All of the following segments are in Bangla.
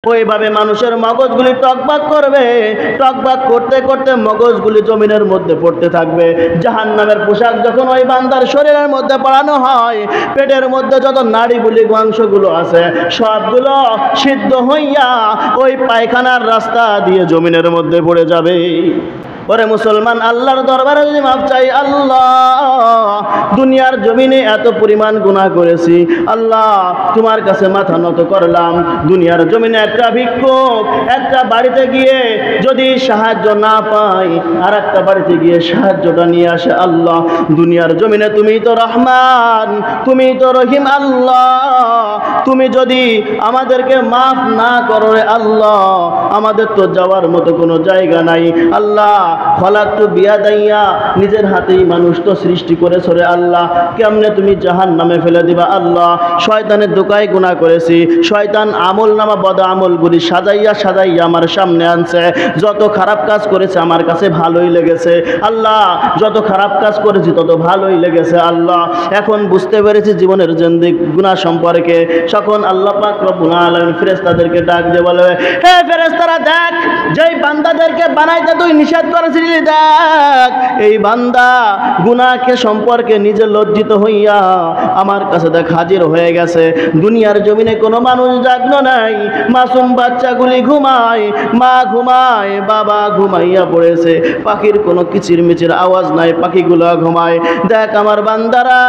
ওইভাবে মানুষের মগজগুলি টকবাক করবে, টকবাক করতে করতে মগজগুলি জমিনের মধ্যে পড়তে থাকবে। জাহান্নামের পোশাক যখন ওই বান্দার শরীরের মধ্যে পরানো হয়, পেটের মধ্যে যত নাড়িগুলি মাংসগুলো আছে সবগুলো সিদ্ধ হইয়া ওই পায়খানার রাস্তা দিয়ে জমিনের মধ্যে পড়ে যাবে। ওরে মুসলমান, আল্লাহর দরবারে যদি মাফ চাই, আল্লাহ দুনিয়ার জমিনে এত পরিমাণ গুনাহ করেছি, আল্লাহ তোমার কাছে মাথা নত করলাম। দুনিয়ার জমিনে একটা ভিক্ষুক একটা বাড়িতে গিয়ে যদি সাহায্য না পাই, আর একটা বাড়িতে গিয়ে সাহায্যটা নিয়ে আসে। আল্লাহ দুনিয়ার জমিনে তুমি তো রহমান, তুমি তো রহিম, আল্লাহ তুমি যদি আমাদেরকে মাফ না করো রে আল্লাহ, আমাদের তো যাওয়ার মতো কোনো জায়গা নাই। আল্লাহ খলাকতু বিয়াদাইয়া, নিজের হাতেই মানুষ তো সৃষ্টি করেছো রে আল্লাহ, কেমনে তুমি জাহান্নামে ফেলে দিবা। আল্লাহ শয়তানের দোকায় গুনাহ করেছি, শয়তান আমল নামা বদ আমলগুলি সাজাইয়া সাজাইয়া আমার সামনে আনছে। যত খারাপ কাজ করেছে আমার কাছে ভালোই লেগেছে আল্লাহ, যত খারাপ কাজ করেছি তত ভালোই লেগেছে আল্লাহ। এখন বুঝতে পেরেছি জীবনের জিন্দেগি গুনাহ সম্পর্কে। তখন আল্লাহ পাক রব্বুল আলামিন ফেরেশতাদেরকে ডাক দিয়ে বলে, হে ফেরেশতারা দেখ, যেই বান্দাদেরকে বানাইতে তুই নিষেধ করেছিলি, দেখ এই বান্দা গুনাহকে সম্পর্কে নিজে লজ্জিত হইয়া আমার কাছে দেখ হাজির হয়ে গেছে। দুনিয়ার জমিনে কোনো মানুষ জাগনো নাই, মাসুম বাচ্চাগুলি ঘুমায়, মা ঘুমায়, বাবা ঘুমাইয়া পড়েছে, পাখির কোনো কিচিরমিচির আওয়াজ নাই, পাখিগুলো ঘুমায়। দেখ আমার বান্দারা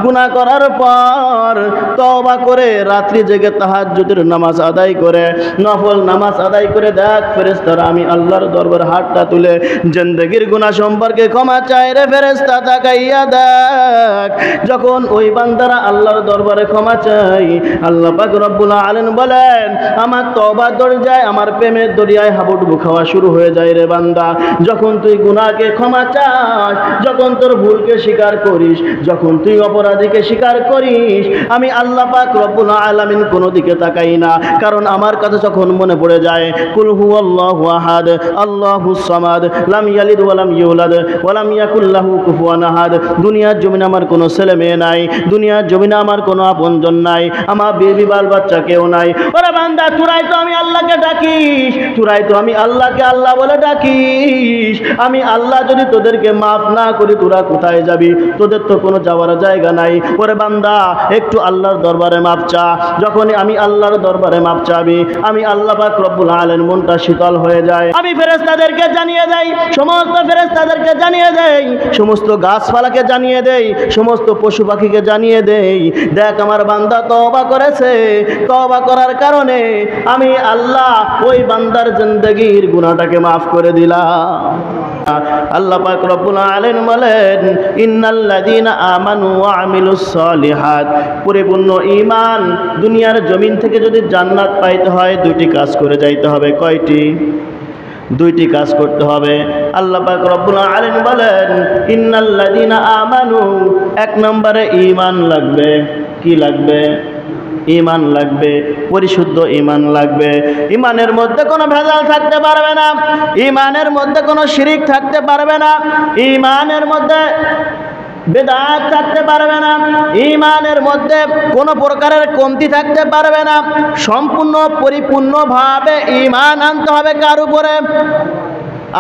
গুনাহ করার পর তওবা করে রাত্রি জেগে তাহাজ্জুদের নামাজ আদায় করে, নফল নামাজ আদায় করে, দেখ ফেরেশতারা আমি আল্লাহর দরবারে হাতটা তুলে জিন্দেগির গুনাহ সম্পর্কে ক্ষমা চায় রে ফেরেশতা। তাকাইয়া দেখ, যখন ওই বান্দারা আল্লাহর দরবারে ক্ষমা চাই, আল্লাহ পাক রব্বুল আলামিন বলেন আমার তওবার দরজায়, আমার প্রেমের দরিয়ায় হাবুডুবু খাওয়া শুরু হয়ে যায় রে বান্দা। যখন তুই গুনাহকে ক্ষমা চাস, যখন তোর ভুলকে স্বীকার করিস, যখন তুই অপরাধীকে স্বীকার করিস, আমি আল্লাহ পাক রব্বুল আলামিন কোনো দিকে তাকাই না। কারণ আমার কাছে যখন মনে পড়ে যায় কুল হুয়াল্লাহু আহাদ আল্লাহুস সামাদ লাম ইয়ালিদ ওয়া লাম ইউলাদ ওয়া লাম ইয়াকুল লাহু কুফুয়ান আহাদ, দুনিয়ার জমিনে আমার কোনো ছেলে মেয়ে নাই, দুনিয়ার জমিনে আমার কোনো আপনজন নাই, আমার বেবি বাল বাচ্চা কেউ নাই। ওরে বান্দা, তোরাই তো আমি আল্লাহকে ডাকিস, তোরাই তো আমি আল্লাহকে আল্লাহ বলে ডাকিস। আমি আল্লাহ যদি তোদেরকে মাফ না করি, তোরা কোথায় যাবি? তোদের তো কোনো যাওয়ার জায়গা নাই। ওরে বান্দা, একটু আল্লাহর দরবারে মাপ চা। যখনই আমি আল্লাহর দরবারে মাপ চাবি, আমি আল্লাহ পাক রব্বুল আলামিন মনটা শীতল হয়ে যায়। আমি ফেরেশতাদেরকে জানিয়ে দেই, সমস্ত ফেরেশতাদেরকে জানিয়ে দেই, সমস্ত গাছপালাকে জানিয়ে দেই, সমস্ত পশু পাখিকে জানিয়ে দেই, দেখ আমার বান্দা তওবা করেছে, তওবা করার কারণে আমি আল্লাহ ওই বান্দার জিন্দেগির গুনাহটাকে মাফ করে দিলাম। আল্লাহ পাক রব্বুল আলামিন বলেন ইন্নাল্লাযীনা আমানু ওয়া আমিলুস সালিহাত, পরিপূর্ণ ঈমান দুনিয়ার জমিন থেকে যদি জান্নাত পাইতে হয় দুইটি কাজ করে যাইতে হবে। কয়টি? দুইটি কাজ করতে হবে। আল্লাহ পাক রব্বুল আলামিন বলেন ইন্নাল্লাযীনা আমানু, এক নম্বরে ঈমান লাগবে। কি লাগবে? ঈমান লাগবে, পরিশুদ্ধ ঈমান লাগবে। ঈমানের মধ্যে কোনো ভেজাল থাকতে পারবে না, ঈমানের মধ্যে কোনো শিরিক থাকতে পারবে না, ঈমানের মধ্যে বেদাত থাকতে পারবে না, ঈমানের মধ্যে কোনো প্রকারের কমতি থাকতে পারবে না। সম্পূর্ণ পরিপূর্ণভাবে ঈমান আনতে হবে। কার উপরে?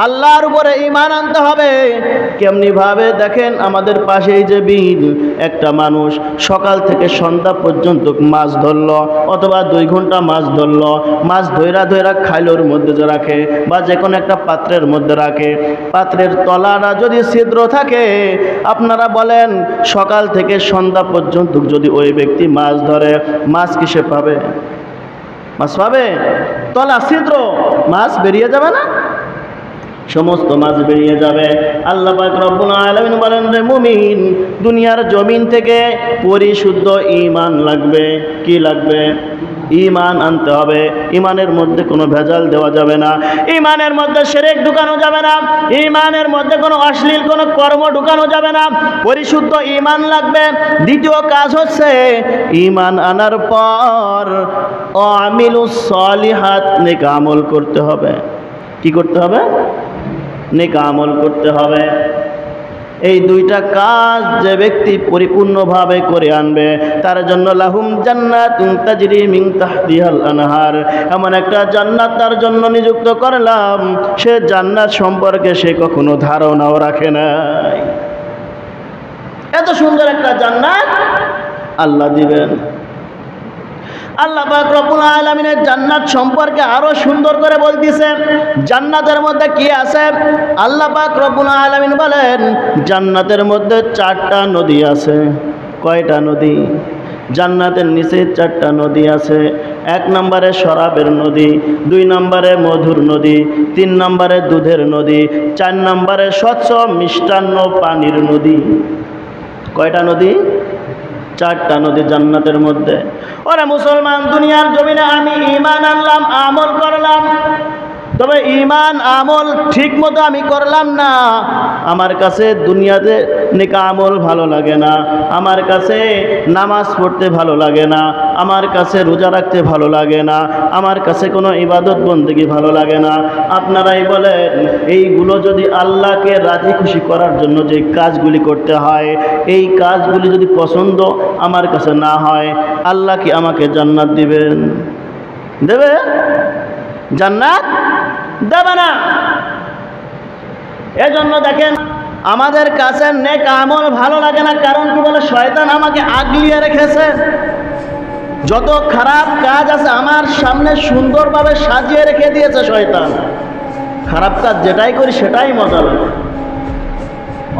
আল্লাহর উপরে ঈমান আনতে হবে। কেমনি ভাবে? দেখেন আমাদের পাশেই যে বিল, একটা মানুষ সকাল থেকে সন্ধ্যা পর্যন্ত মাছ ধরলো, অথবা 2 ঘন্টা মাছ ধরলো, মাছ ধৈরা ধৈরা খাইলোর মধ্যে যে রাখে বা যে কোনো একটা পাত্রের মধ্যে রাখে, পাত্রের তলাটা যদি ছিদ্র থাকে, আপনারা বলেন সকাল থেকে সন্ধ্যা পর্যন্ত যদি ওই ব্যক্তি মাছ ধরে, মাছ কিসে পাবে? মাছ পাবে? তলা ছিদ্র, মাছ বেরিয়ে যাবে না? সমস্ত মাছ বেরিয়ে যাবে। আল্লাহ পাক রব্বুল আলামিন বলেন রে মুমিন, দুনিয়ার জমিন থেকে পরিশুদ্ধ ঈমান লাগবে। কি লাগবে? ঈমান আনতে হবে। ঈমানের মধ্যে কোনো ভেজাল দেওয়া যাবে না, ঈমানের মধ্যে শিরক ঢুকানো যাবে না, ঈমানের মধ্যে কোনো অশ্লীল কোনো কর্ম ঢুকানো যাবে না। পরিশুদ্ধ ঈমান লাগবে। দ্বিতীয় কাজ হচ্ছে ঈমান আনার পর আমিলুস সালিহাত, নেক আমল করতে হবে। কি করতে হবে? নেক আমল করতে হবে। এই দুইটা কাজ যে ব্যক্তি পরিপূর্ণভাবে করে আনবে তার জন্য লাহুম জান্নাতুন তাজরি মিন তাহতিহাল আনহার, এমন একটা জান্নাত তার জন্য নিযুক্ত করলাম সে জান্নাত সম্পর্কে সে কখনো ধারণাও রাখে নাই। এত সুন্দর একটা জান্নাত আল্লাহ দিবেন। আল্লাহ পাক রব্বুল আলামিনের জান্নাত সম্পর্কে আরো সুন্দর করে বলতেছে। জান্নাতের মধ্যে কি আছে? আল্লাহ পাক রব্বুল আলামিন বলেন জান্নাতের মধ্যে 4টা নদী আছে। কয়টা নদী? জান্নাতের নিচে 4টা নদী আছে। 1 নম্বরে শরাবের নদী, 2 নম্বরে মধুর নদী, 3 নম্বরে দুধের নদী, 4 নম্বরে স্বচ্ছ মিষ্টান্ন পানির নদী। কয়টা নদী? 4টা নদী জান্নাতের মধ্যে। ওরে মুসলমান, দুনিয়ার জমিনে আমি ঈমান আনলাম, আমল করলাম, তবে ঈমান আমল ঠিক মতো আমি করলাম না। আমার কাছে দুনিয়াতে নেক আমল ভালো লাগে না, আমার কাছে নামাজ পড়তে ভালো লাগে না, আমার কাছে রোজা রাখতে ভালো লাগে না, আমার কাছে কোনো ইবাদত বন্দেগী ভালো লাগে না। আপনারাই বলেন, এইগুলো যদি আল্লাহকে রাজি খুশি করার জন্য যে কাজগুলি করতে হয়, এই কাজগুলি যদি পছন্দ আমার কাছে না হয়, আল্লাহ কি আমাকে জান্নাত দিবেন? দেবে? জান্নাত দেবে না। এজন্য দেখেন আমাদের কাছে নেক আমল ভালো লাগে না, কারণ কি বলে? শয়তান আমাকে আগলিয়ে রেখেছে। যত খারাপ কাজ আছে আমার সামনে সুন্দরভাবে সাজিয়ে রেখে দিয়েছে শয়তান। খারাপ কাজ যেটাই করি সেটাই মজা লাগে,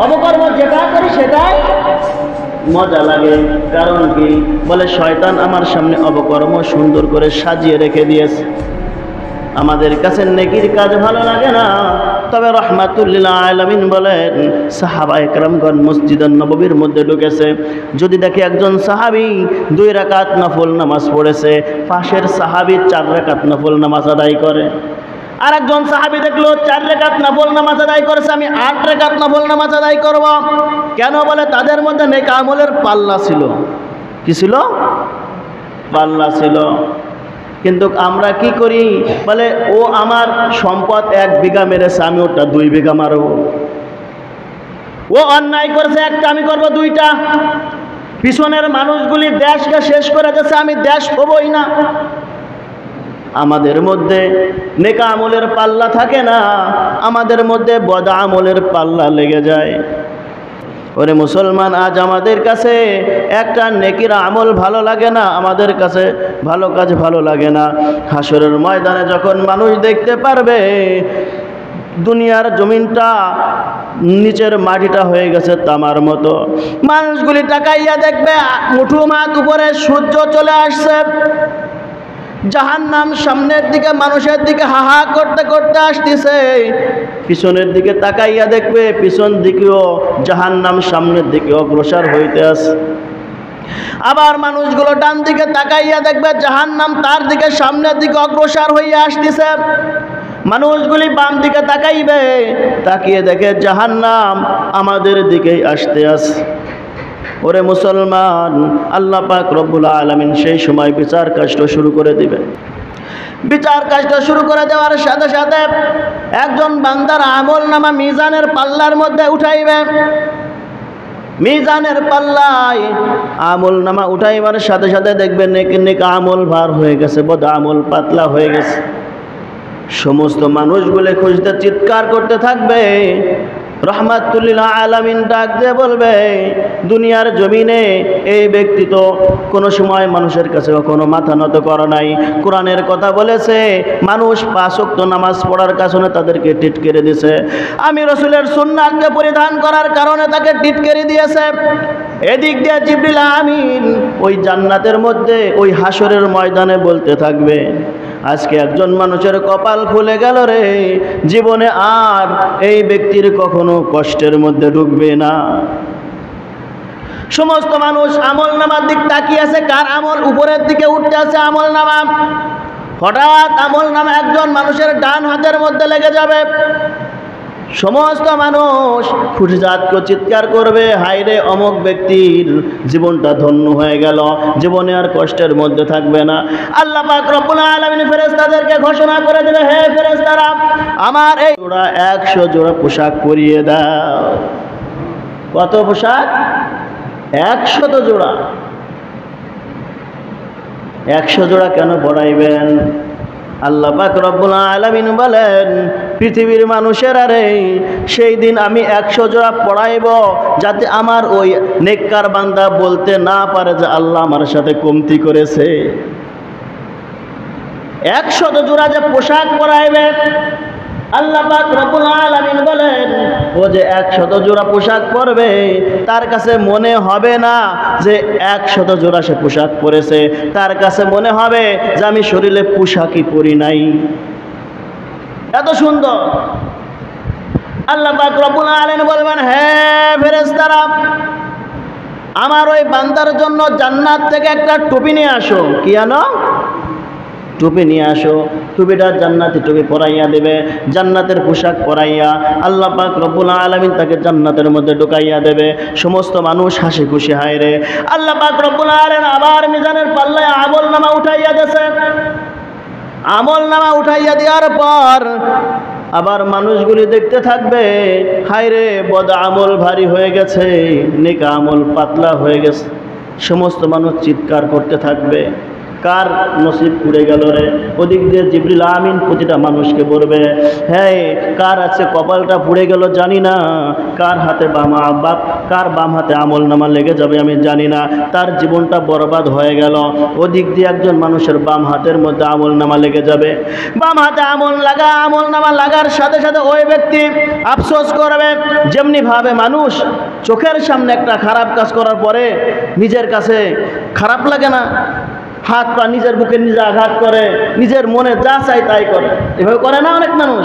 অপকর্ম যেটা করি সেটাই মজা লাগে। কারণ কি বলে? শয়তান আমার সামনে অপকর্ম সুন্দর করে সাজিয়ে রেখে দিয়েছে। আমাদের কাছে নেকির কাজ ভালো লাগে না। তবে রাহমাতুল লিল আলামিন বলেন, সাহাবায়ে কেরামগণ মসজিদুন নববীর মধ্যে ঢুকেছে, যদি দেখে একজন সাহাবী 2 রাকাত নফল নামাজ পড়েছে, পাশের সাহাবী 4 রাকাত নফল নামাজ আদায় করে। আর একজন সাহাবী দেখলো 4 রাকাত নফল নামাজ আদায় করেছে, আমি 8 রাকাত নফল নামাজ আদায় করব। কেন? বলে তাদের মধ্যে নেক আমলের পাল্লা ছিল। কি ছিল? পাল্লা ছিল। কিন্তু আমরা কি করি? বলে ও আমার সম্পদ 1 বিঘা মেরেছে, আমি ওটা 2 বিঘা মারব। ও অন্যায় করেছে একটা, আমি করব 2টা। পিছনের মানুষগুলি দেশকে শেষ করে দিয়েছে, আমি দেশ হবই না। আমাদের মধ্যে নেক আমলের পাল্লা থাকে না, আমাদের মধ্যে বদ আমলের পাল্লা লেগে যায়। ওরে মুসলমান, আজ আমাদের কাছে একটা নেকির আমল ভালো লাগে না, আমাদের কাছে ভালো কাজ ভালো লাগে না। হাসরের ময়দানে যখন মানুষ দেখতে পারবে দুনিয়ার জমিনটা নিচের মাটিটা হয়ে গেছে তামার মতো, মানুষগুলি তাকাইয়া দেখবে মুঠো মাঠ উপরে সূর্য চলে আসছে, জাহান্নাম সামনের দিকে মানুষের দিকে হাহা করতে করতে আসতেছে। পিছনের দিকে তাকাইয়া দেখবে পিছন দিকেও জাহান্নাম সামনের দিকে অগ্রসর হইতে আছে। আবার মানুষগুলো ডান দিকে তাকাইয়া দেখবে জাহান্নাম তার দিকে সামনের দিকে অগ্রসর হইয়া আসতেছে। মানুষগুলি বাম দিকে তাকাইবে, তাকিয়ে দেখে জাহান্নাম আমাদের দিকেই আসতে আছে। ওরে মুসলমান, আল্লাহ পাক রব্বুল আলামিন সেই সময় বিচার কাজটা শুরু করে দিবেন। বিচার কাজটা শুরু করে দেওয়ার সাথে সাথে একজন বান্দার আমল নামা মিজানের পাল্লার মধ্যে উঠাইবে। মিজানের পাল্লায় আমল নামা উঠাইবার সাথে সাথে দেখবে নেক আমল ভার হয়ে গেছে, বদ আমল পাতলা হয়ে গেছে। সমস্ত মানুষগুলো খুঁজতে চিৎকার করতে থাকবে। রহমাতুল লিল আলামিন ডাক দিয়ে বলবে, দুনিয়ার জমিনে এই ব্যক্তি তো কোনো সময় মানুষের কাছে কখনো মাথা নত করে নাই। কোরআনের কথা বলেছে, মানুষ 5 ওয়াক্ত নামাজ পড়ার কারণে তাদেরকে টিটকেরে দিয়েছে। আমি রাসূলের সুন্নাতকে পরিধান করার কারণে তাকে টিটকেরে দিয়েছে। এদিক দিয়ে জিবরিল আমিন ওই জান্নাতের মধ্যে ওই হাসরের ময়দানে বলতে থাকবে, আজকে একজন মানুষের কপাল খুলে গেল রে, জীবনে আর এই ব্যক্তির কখনো কষ্টের মধ্যে ঢুকবে না। সমস্ত মানুষ আমল নামার দিক তাকিয়ে আছে, কার আমল উপরের দিকে উঠতে আছে আমল নামা। হঠাৎ আমল নামা একজন মানুষের ডান হাতের মধ্যে লেগে যাবে। সমস্ত মানুষ খুশিজাতকে চিৎকার করবে, হায়রে অমুক ব্যক্তির জীবনটা ধন্য হয়ে গেল, জীবনে আর কষ্টের মধ্যে থাকবে না। আল্লাহ পাক রব্বুল আলামিন ফেরেশতাদেরকে ঘোষণা করে দেবে, হে ফেরেশতারা, আমার এই জোড়া 100 জোড়া পোশাক পরিয়ে দাও। কত পোশাক? 100 জোড়া। 100 জোড়া কেন পড়াইবেন? আল্লাহ পাক রব্বুল আলামিন বলেন, পৃথিবীর মানুষেরা রে, সেই দিন আমি 100 জোড়া পড়াইব, যাতে আমার ওই নেককার বান্দা বলতে না পারে যে আল্লাহ আমার সাথে কমতি করেছে। 100 জোড়া যে পোশাক পরাইবে, আল্লাহ পাক রব্বুল আলামিন বলেন, ও যে 100 জোড়া পোশাক পরবে, তার কাছে মনে হবে না যে 100 জোড়া সে পোশাক পরেছে, তার কাছে মনে হবে যে আমি শরীরে পোশাকই পরি নাই। এত সুন্দর। আল্লাহ পাক রব্বুল আলামিন বলবেন, হে ফেরেশতারা, আমার ওই বান্দার জন্য জান্নাত থেকে একটা টুপি নিয়ে আসো। কি আনো? টুপি নিয়ে আসো। টুপিটা জান্নাতি টুপি পরাইয়া দেবে, জান্নাতের পোশাক পরাইয়া আল্লাহ পাক রব্বুল আলামিন তাকে জান্নাতের মধ্যে ঢুকাইয়া দেবে। সমস্ত মানুষ হাসি খুশি হায় রে। আল্লাহ পাক রব্বুল আলামিন আবার মিজানের পাল্লায় আমল নামা উঠাইয়া দেছে। আমল নামা উঠাইয়া দেওয়ার পর আবার মানুষগুলি দেখতে থাকবে, হায় রে, বদ আমল ভারী হয়ে গেছে, নেক আমল পাতলা হয়ে গেছে। সমস্ত মানুষ চিৎকার করতে থাকবে, কার নসিব পুড়ে গেল রে। ওদিক দিয়ে জিবরিল আমিন প্রতিটা মানুষকে বলবে, হ্যাঁ, কার আছে কপালটা পুড়ে গেল জানি না, কার হাতে কার বাম হাতে আমল নামা লেগে যাবে আমি জানি না, তার জীবনটা বরবাদ হয়ে গেল। ওদিক দিয়ে একজন মানুষের বাম হাতের মধ্যে আমল নামা লেগে যাবে। বাম হাতে আমল নামা লাগার সাথে সাথে ওই ব্যক্তি আফসোস করবে। যেমনি ভাবে মানুষ চোখের সামনে একটা খারাপ কাজ করার পরে নিজের কাছে খারাপ লাগে না, হাত পা নিজের বুকে নিজে আঘাত করে, নিজের মনে যা চাই তাই করে, এভাবে করে না অনেক মানুষ?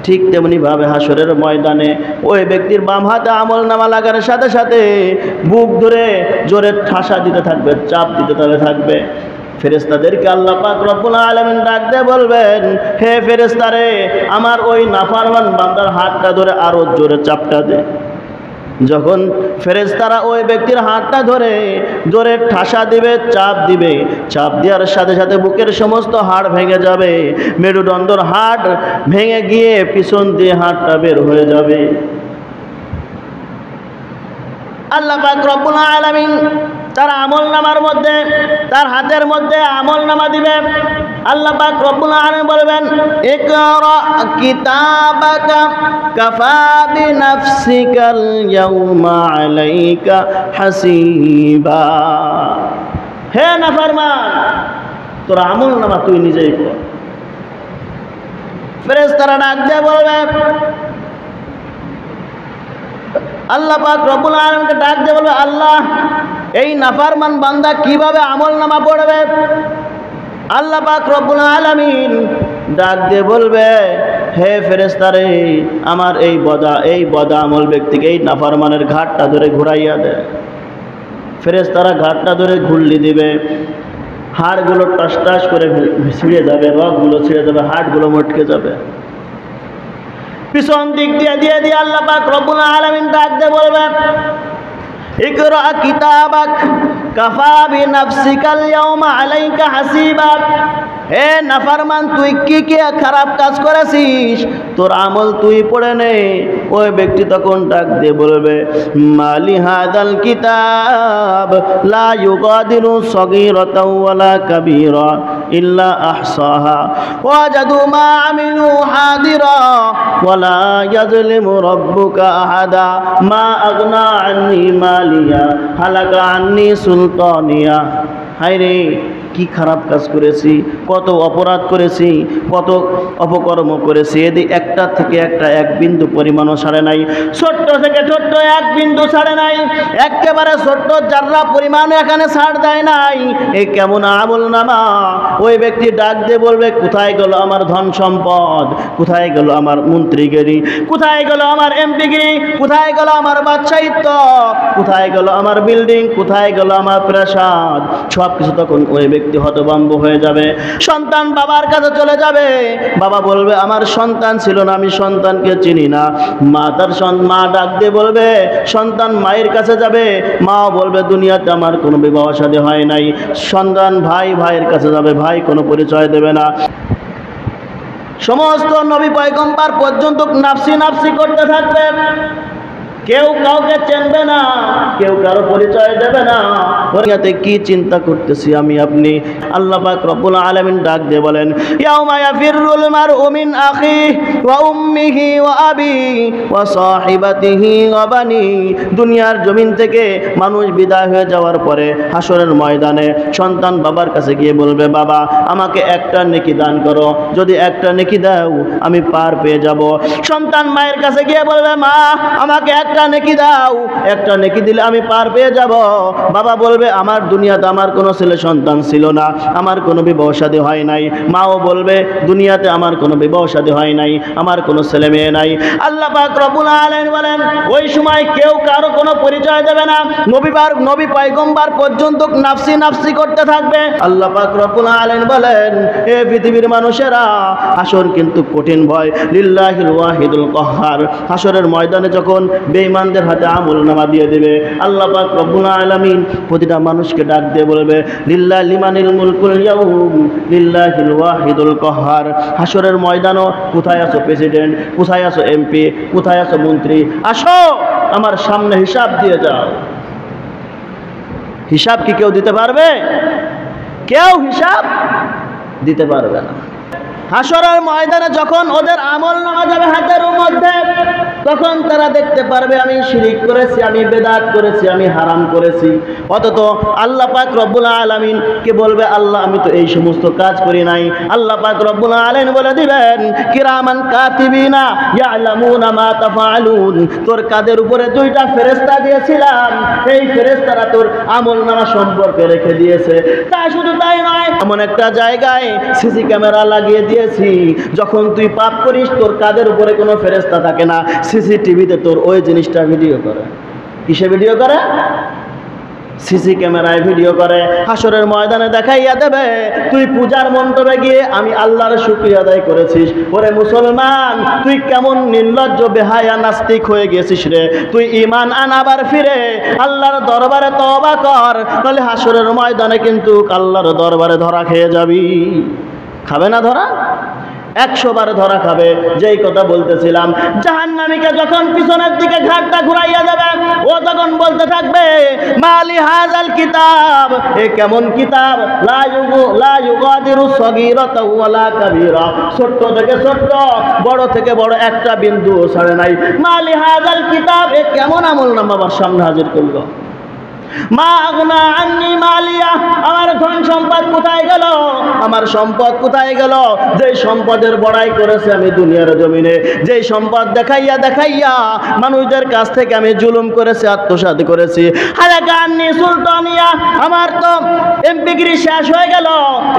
ঠিক তেমনি ভাবে হাসরের ময়দানে ওই ব্যক্তির বাম হাতে আমল নামা লাগার সাথে সাথে বুক ধরে জোরে ঠাসা দিতে থাকবে, চাপ দিতে থাকবে। ফেরেশতাদেরকে আল্লাহ পাক রব্বুল আলামিন ডাক দিয়ে বলবেন, হে ফেরেশতারে, আমার ওই নাফরমান বান্দার হাতটা ধরে আরো জোরে চাপটা দে। যখন ফেরেশতারা ওই ব্যক্তির হাতটা ধরে জোরে ঠাসা দিবে, চাপ দিবে, চাপ দেওয়ার সাথে সাথে বুকের সমস্ত হাড় ভেঙে যাবে, মেরুদণ্ডর হাড় ভেঙে গিয়ে পিছন দিয়ে হাড়টা বের হয়ে যাবে। আল্লাহ পাক রব্বুল আলামিন তার আমল নামার মধ্যে, তার হাতের মধ্যে আমল নামা দিবে। আল্লাহ পাক রব্বুল আলামিন বলবেন, ইকরা কিতাবাকা কাফা বিনাফসিকাল ইয়াউমা আলাইকা হাসিবা। হে নাফরমান, তোর আমল নামা তুই নিজেই পড়। ফেরেশতারা ডাক দিয়ে বলবে, আল্লাহ পাক রব্বুল আলামিনকে ডাক দিয়ে বলবে, আল্লাহ, এই নাফরমান বান্দা কিভাবে আমল নামা পড়বে? আল্লাহ পাক রব্বুল আলামিন ডাক দিয়ে বলবে, হে ফেরেশতারে, আমার এই বদা আমল ব্যক্তিকে এই নাফরমানের ঘাটটা ধরে ঘুরাইয়া দে। ফেরেশতারা ঘাটটা ধরে ঘুরলি দিবে, হাড়গুলো টাস টাস করে ছিঁড়ে যাবে, রগগুলো ছিঁড়ে যাবে, হাড়গুলো মটকে যাবে। পিছন দিক দিয়ে আল্লাহ পাক রব্বুল আলামিন ডাক দিয়ে বলবে, ইকরা কিতাবাক কাফা বিনাফসিকাল ইয়াউমা আলাইকা হাসিবা। হে নাফরমান, তুই কি কি খারাপ কাজ করেছিস, তোর আমল তুই পড়ে নে। ওই ব্যক্তি তখন ডাক দিয়ে বলবে, মালি হাদাল কিতাব লা ইউগাদিরু সগীরাতাও ওয়ালা কাবীরা ইল্লা আহসাহা ওয়াজাদু মা আমিলু হাদিরা ওয়ালা ইয়াজলিমু রাব্বুকা আহাদা মা আগনা আন্নি মালিয়া হালাকা আন্নি সুলতানিয়া। হায় রে, কি খারাপ কাজ করেছি, কত অপরাধ করেছি, কত অপকর্ম করেছি, এদিকে একটা থেকে একটা এক বিন্দু পরিমাণও ছাড়ে নাই, ছোট্ট থেকে ছোট্ট এক বিন্দু ছাড়ে নাই, একেবারে ছোট্ট জাররা পরিমাণ এখানে ছাড় দেয় নাই। এই কেমন আমল নামা? ওই ব্যক্তি ডাক দিয়ে বলবে, কোথায় গেল আমার ধন সম্পদ, কোথায় গেল আমার মন্ত্রীগিরি, কোথায় গেল আমার এমপিগিরি, কোথায় গেল আমার বাদশাহিত্ব, কোথায় গেল আমার বিল্ডিং, কোথায় গেল আমার প্রাসাদ? সব কিছু তখন ওই ব্যক্তি হতভম্ব হয়ে যাবে। সন্তান বাবার কাছে চলে যাবে, বাবা বলবে, আমার সন্তান ছিল না, আমি সন্তানকে চিনি না। মা ডাক দিয়ে বলবে, সন্তান মায়ের কাছে যাবে, মাও বলবে, দুনিয়াতে আমার কোনো বিবাহ শাদী হয় নাই। সন্তান ভাইয়ের কাছে যাবে, ভাই কোনো পরিচয় দেবে না। সমস্ত নবী পয়গম্বর পর্যন্ত নাফসি নাফসি করতে থাকবে। কেউ কাউকে চিনবে না, কেউ কারো পরিচয় দেবে না। দুনিয়াতে কি চিন্তা করতেছি আমি আপনি? আল্লাহ পাক রব্বুল আলামিন ডাক দিয়ে বলেন, ইয়াউমা ইয়াফিরুল মারউ মিন আখিহি ওয়া উম্মিহি ওয়া আবিহি ওয়া সাহিবাতিহি ওয়া বানি। দুনিয়ার জমিন থেকে মানুষ বিদায় হয়ে যাওয়ার পরে হাসরের ময়দানে সন্তান বাবার কাছে গিয়ে বলবে, বাবা আমাকে একটা নেকি দান করো, যদি একটা নেকি দাও আমি পার পেয়ে যাব। সন্তান মায়ের কাছে গিয়ে বলবে, মা আমাকে একটা নেকি দাও, একটা নেকি দিলে আমি পার পেয়ে যাব। বাবা বলবে, আমার দুনিয়াতে আমার কোনো ছেলে সন্তান ছিল না, আমার কোনো বিবাহ শাদী হয় নাই। মাও বলবে, দুনিয়াতে আমার কোনো বিবাহ শাদী হয় নাই, আমার কোনো ছেলে মেয়ে নাই। আল্লাহ পাক রব্বুল আলামিন বলেন, ওই সময় কেউ কারো কোনো পরিচয় দেবে না। নবী পয়গম্বর পর্যন্ত নাফসি নাফসি করতে থাকবে। আল্লাহ পাক রব্বুল আলামিন বলেন, এ পৃথিবীর মানুষেরা, হাসর কিন্তু কঠিন ভয়। লিল্লাহিল ওয়াহিদুল কাহ্হার। হাসরের ময়দানে যখন বেঈমানদের হাতে আমলনামা দিয়ে দেবে, আল্লাহ পাক রব্বুল আলামিন প্রতিটা মানুষকে ডাক দিয়ে বলবে, লিমানিল মুলকুল ইয়াউম লিল্লাহিল ওয়াহিদুল কাহ্হার। হাসরের ময়দানও কোথায় আছো প্রেসিডেন্ট, কোথায় আছো এমপি, কোথায় আছো মন্ত্রী, আসো আমার সামনে হিসাব দিয়ে যাও। হিসাব কি কেউ দিতে পারবে? কেউ হিসাব দিতে পারবে না। হাসরের ময়দানে যখন ওদের আমলনামা যাবে হাতের মধ্যে, তখন তারা দেখতে পারবে আমি শিরিক করেছি, আমি বেদাত করেছি, আমি হারাম করেছি। অথচ আল্লাহ পাক রব্বুল আলামিন কে বলবে, আল্লাহ আমি তো এই সমস্ত কাজ করি নাই। আল্লাহ পাক রব্বুল আলামিন বলে দিবেন, কিরামান কাতিবিনা ইয়ালামুনা মা তাফআলুন। তোর কাদের উপরে দুইটা ফেরেশতা দিয়েছিলাম, এই ফেরেশতারা তোর আমলনামা সম্পর্কে রেখে দিয়েছে। তা শুধু তাই নয়, এমন একটা জায়গায় সিসি ক্যামেরা লাগিয়ে দিয়েছি, যখন তুই পাপ করিস তোর কাদের উপরে কোনো ফেরেশতা থাকে না, সিসিটিভিতে তোর ওই জিনিসটা ভিডিও করে। কিসে ভিডিও করে? সিসি ক্যামেরায় ভিডিও করে। হাসরের ময়দানে দেখাইয়া দেবে, তুই পূজার মণ্ডপে গিয়ে আমি আল্লাহর শুকরিয়া আদায় করেছিস। ওরে মুসলমান, তুই কেমন নির্লজ্জ বেহায়া নাস্তিক হয়ে গেছিস রে। তুই ঈমান আন, আবার ফিরে আল্লাহর দরবারে তওবা কর, তাহলে হাসরের ময়দানে কিন্তু আল্লাহর দরবারে ধরা খেয়ে যাবি। খাবে না ধরা? 100 বার ধরা খাবে। যেই কথা বলতেছিলাম, জাহান্নামীকে যখন পিছনের দিকে ঘাটটা ঘুরাইয়া দেবে, ও তখন বলতে থাকবে, মালি হাযাল কিতাব, এ কেমন কিতাব, লা ইউগাদিরু সগীরাতা ওয়ালা কাবীরা, ছোট থেকে ছোট, বড় থেকে বড় একটা বিন্দু ছাড়ে নাই। মালি হাযাল কিতাব, এ কেমন আমলনামা আমার সামনে হাজির করলো। মা আগনা আন্নি মালিয়া, আমার ধন সম্পদ কোথায় গেল, আমার সম্পদ কোথায় গেল? যে সম্পদের বড়াই করেছে আমি দুনিয়ার জমিনে, যে সম্পদ দেখাইয়া দেখাইয়া মানুষদের কাছ থেকে আমি জুলুম করেছি, আত্মসাৎ করেছি। হালাকা আন্নি সুলতানিয়া, আমার তো এমপিগিরি শেষ হয়ে গেল,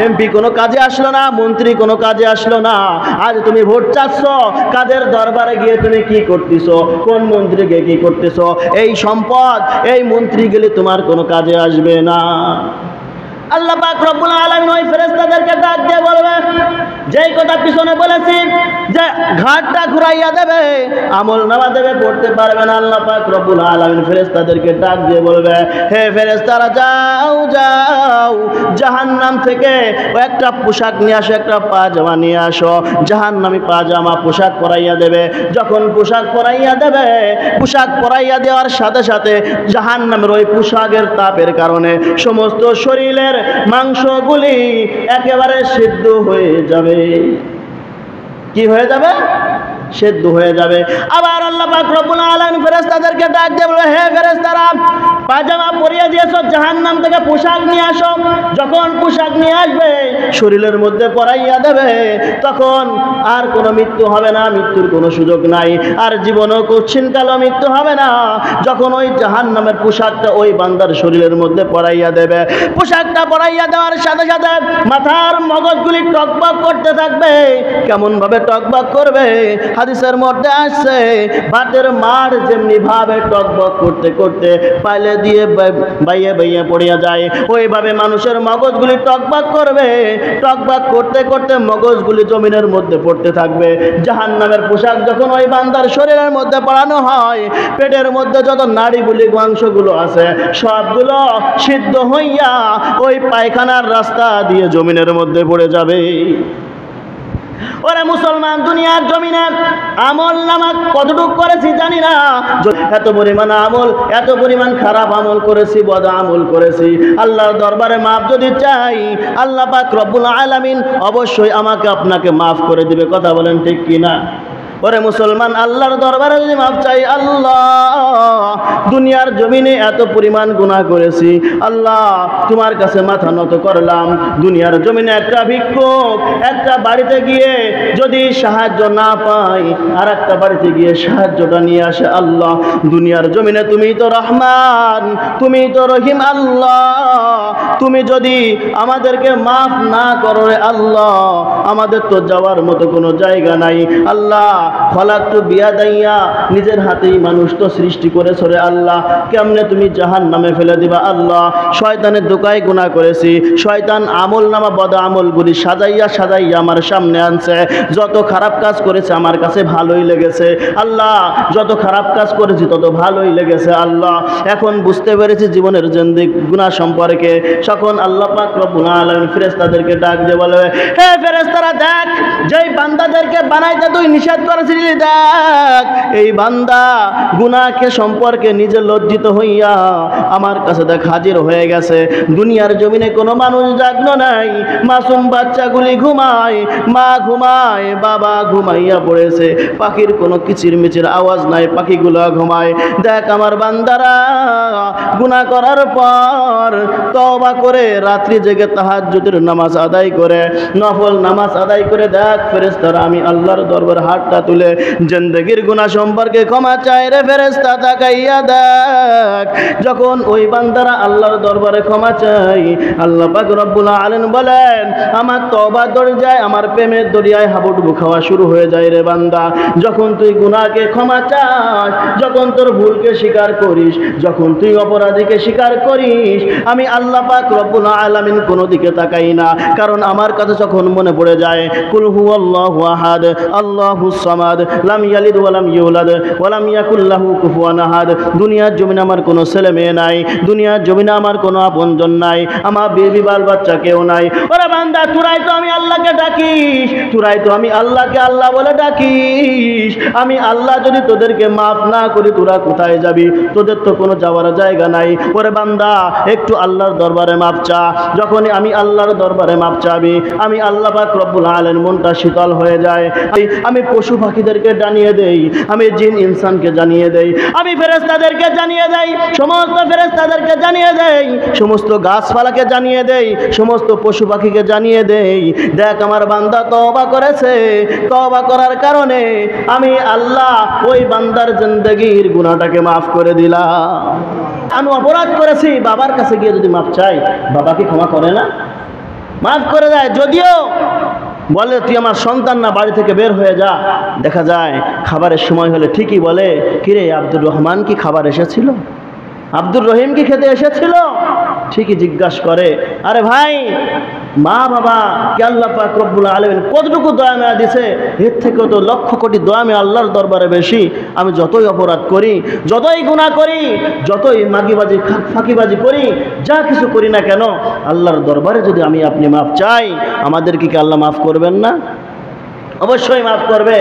এমপি কোনো কাজে আসলো না, মন্ত্রী কোনো কাজে আসলো না। আজ তুমি ভোট চাচ্ছ, কাদের দরবারে গিয়ে তুমি কি করতেছো, কোন মন্ত্রীকে কি করতেছো? এই সম্পদ, এই মন্ত্রী গেলে তোমার কোনো কাজে আসবে না। আল্লাহ পাক রব্বুল আলামিন ওই ফেরেশতাদেরকে ডাক দিয়ে বলবে, যেই কথা পিছনে বলেছি যে ঘাটটা ঘুরাইয়া দেবে, আমলনামা দেবে, পড়তে পারবে না। আল্লাহ পাক রব্বুল আলামিন ফেরেশতাদেরকে ডাক দিয়ে বলবে, হে ফেরেশতারা, যাও যাও, জাহান্নাম থেকে একটা পোশাক নিয়ে আসো, একটা পাজামা নিয়ে আসো। জাহান্নামী পাজামা পোশাক পরাইয়া দেবে। যখন পোশাক পরাইয়া দেবে, পোশাক পরাইয়া দেওয়ার সাথে সাথে জাহান্নামের ওই পোশাকের তাপের কারণে সমস্ত শরীরের মাংসগুলি একেবারে সিদ্ধ হয়ে যাবে। কি হয়ে যাবে? সিদ্ধ হয়ে যাবে। আবার আল্লাহ পাক রব্বুল আলামিন ফেরেশতাদেরকে ডাক দিয়ে বলবে, হে ফেরেশতারা, পাজামা পরিয়ে দিয়েছো, জাহান্নাম থেকে পোশাক নিয়ে আসো। যখন পোশাক নিয়ে আসবে, শরীরের মধ্যে পরাইয়া দেবে, তখন আর কোনো মৃত্যু হবে না, মৃত্যুর কোনো সুযোগ নাই, আর জীবনও কচ্ছিনকালও মৃত্যু হবে না। যখন ওই জাহান্নামের পোশাকটা ওই বান্দার শরীরের মধ্যে পরাইয়া দেবে, পোশাকটা পরাইয়া দেওয়ার সাথে সাথে মাথার মগজগুলি টকবক করতে থাকবে। কেমন ভাবে টকবক করবে? হাদিসের মধ্যে আসছে, ভাতের মার যেমনি ভাবে টকবক করতে করতে পাইলে দিয়ে বাইয়ে বাইয়ে পড়িয়া যায়, ওইভাবে মানুষের মগজগুলি টকবক করবে। টকবক করতে করতে মগজগুলি জমিনের মধ্যে পড়তে থাকবে। জাহান্নামের পোশাক যখন ওই বান্দার শরীরের মধ্যে পড়ানো হয়, পেটের মধ্যে যত নাড়িগুলি মাংসগুলো আছে সবগুলো সিদ্ধ হইয়া ওই পায়খানার রাস্তা দিয়ে জমিনের মধ্যে পড়ে যাবে। ওরে মুসলমান, দুনিয়ার জমিনে আমল নামা কতটুকু করেছি জানি না, এত পরিমাণ আমল, এত পরিমাণ খারাপ আমল করেছি, বদ আমল করেছি। আল্লাহর দরবারে মাফ যদি চাই, আল্লাহ পাক রব্বুল আলামিন অবশ্যই আমাকে আপনাকে মাফ করে দিবে। কথা বলেন ঠিক কিনা? ওরে মুসলমান, আল্লাহর দরবারে যদি মাফ চাই, আল্লাহ দুনিয়ার জমিনে এত পরিমাণ গুনাহ করেছি, আল্লাহ তোমার কাছে মাথা নত করলাম। দুনিয়ার জমিনে একটা ভিক্ষুক একটা বাড়িতে গিয়ে যদি সাহায্য না পাই, আর একটা বাড়িতে গিয়ে সাহায্যটা নিয়ে আসে। আল্লাহ দুনিয়ার জমিনে তুমি তো রহমান, তুমি তো রহিম, আল্লাহ তুমি যদি আমাদেরকে মাফ না করো রে আল্লাহ, আমাদের তো যাওয়ার মতো কোনো জায়গা নাই। আল্লাহ খলাকতু বিয়াদাইয়া, নিজের হাতেই মানুষ তো সৃষ্টি করেছো রে আল্লাহ, কেমনে তুমি জাহান্নামে ফেলে দিবা? আল্লাহ শয়তানের দোকায় গুনাহ করেছি, শয়তান আমল নামা বদ আমলগুলি সাজাইয়া সাজাইয়া আমার সামনে আনছে। যত খারাপ কাজ করেছে আমার কাছে ভালোই লেগেছে আল্লাহ, যত খারাপ কাজ করেছি তত ভালোই লেগেছে আল্লাহ। এখন বুঝতে পেরেছি জীবনের জিন্দেগি গুনাহ সম্পর্কে। তখন আল্লাহ পাক রব্বুল আলামিন ফেরেশতাদেরকে ডাক দিয়ে বলে, হে ফেরেশতারা, দেখ যেই বান্দাদেরকে বানাইতে তুই নিষেধ করেছিলি, দেখ এই বান্দা গুনাহকে সম্পর্কে নিজে লজ্জিত হইয়া আমার কাছে দেখ হাজির হয়ে গেছে। দুনিয়ার জমিনে কোনো মানুষ জাগ্ন নাই, মাসুম বাচ্চাগুলি ঘুমায়, মা ঘুমায়, বাবা ঘুমাইয়া পড়েছে, পাখির কোনো কিচিরমিচির আওয়াজ নাই, পাখিগুলো ঘুমায়। দেখ আমার বান্দারা গুনাহ করার পর তওবা করে রাত্রি জেগে তাহাজ্জুদের নামাজ আদায় করে, নফল নামাজ আদায় করে, দেখ ফেরেশতারা আমি আল্লাহর দরবারে হাতটা তুলে জিন্দেগির গুনাহ সম্পর্কে ক্ষমা চাই রে ফেরেশতা, তাকাইয়া দেখ। যখন ওই বান্দারা আল্লাহর দরবারে ক্ষমা চাই, আল্লাহ পাক রব্বুল আলামিন বলেন, আমার তওবার দরজায়, আমার প্রেমের দরিয়ায় হাবুডুবু খাওয়া শুরু হয়ে যায় রে বান্দা। যখন তুই গুনাহকে ক্ষমা চাস, যখন তোর ভুলকে স্বীকার করিস, যখন তুই অপরাধীকে স্বীকার করিস, আমি আল্লাহ পাক রব্বুল আলামিন কোনো দিকে তাকাই না। কারণ আমার কাছে যখন মনে পড়ে যায়, কুল হুয়াল্লাহু আহাদ আল্লাহুস সামাদ লাম ইয়ালিদ ওয়া লাম ইউলাদ ওয়া লাম ইয়াকুল লাহু কুফুয়ান আহাদ। দুনিয়ার জমিনে আমার কোনো ছেলে মেয়ে নাই, দুনিয়ার জমিনে আমার কোনো আপনজন নাই, আমার বেবি বাল বাচ্চা কেউ নাই। ওরে বান্দা, তোরাই তো আমি আল্লাহকে ডাকিস, তোরাই তো আমি আল্লাহকে আল্লাহ বলে ডাকিস। আমি আল্লাহ যদি তোদেরকে মাফ না করি, তোরা কোথায় যাবি? তোদের তো কোনো যাওয়ার জায়গা নাই। ওরে বান্দা, একটু আল্লাহর দরবারে মাপ চা। যখনই আমি আল্লাহর দরবারে মাপ চাবি, আমি আল্লাহ পাক রব্বুল আলামিন মনটা শীতল হয়ে যায়। আমি পশু পাখিদেরকে জানিয়ে দেই, আমি জিন ইনসানকে জানিয়ে দেই, আমি ফেরেশতাদেরকে জানিয়ে দেই, সমস্ত ফেরেশতাদেরকে জানিয়ে দেই, সমস্ত গাছপালাকে জানিয়ে দেই, সমস্ত পশু পাখিকে জানিয়ে দেই, দেখ আমার বান্দা তওবা করেছে, তওবা করার কারণে আমি আল্লাহ ওই বান্দার জিন্দেগির গুনাহটাকে মাফ করে দিলাম। আমি অপরাধ করেছি, বাবার কাছে গিয়ে যদি মাপ চাই, বাবা কি ক্ষমা করে না? মাফ করে দেয়। যদিও বলে তুই আমার সন্তান না, বাড়ি থেকে বের হয়ে যা। দেখা যায় খাবারের সময় হলে ঠিকই বলে, কিরে আব্দুর রহমান কি খাবার এসেছিল? আব্দুর রহিম কি খেতে এসেছিল? ঠিকই জিজ্ঞাসা করে। আরে ভাই, মা বাবা কে আল্লাহ পাক রব্বুল আলামিন কতটুকু দয়া মায়া দিছে, এর থেকেও তো লক্ষ কোটি দয়া মায়া আল্লাহর দরবারে বেশি। আমি যতই অপরাধ করি, যতই গুনাহ করি, যতই মাগিবাজি ফাঁকিবাজি করি, যা কিছু করি না কেন, আল্লাহর দরবারে যদি আমি আপনি মাফ চাই, আমাদেরকে কি আল্লাহ মাফ করবেন না? অবশ্যই মাফ করবে।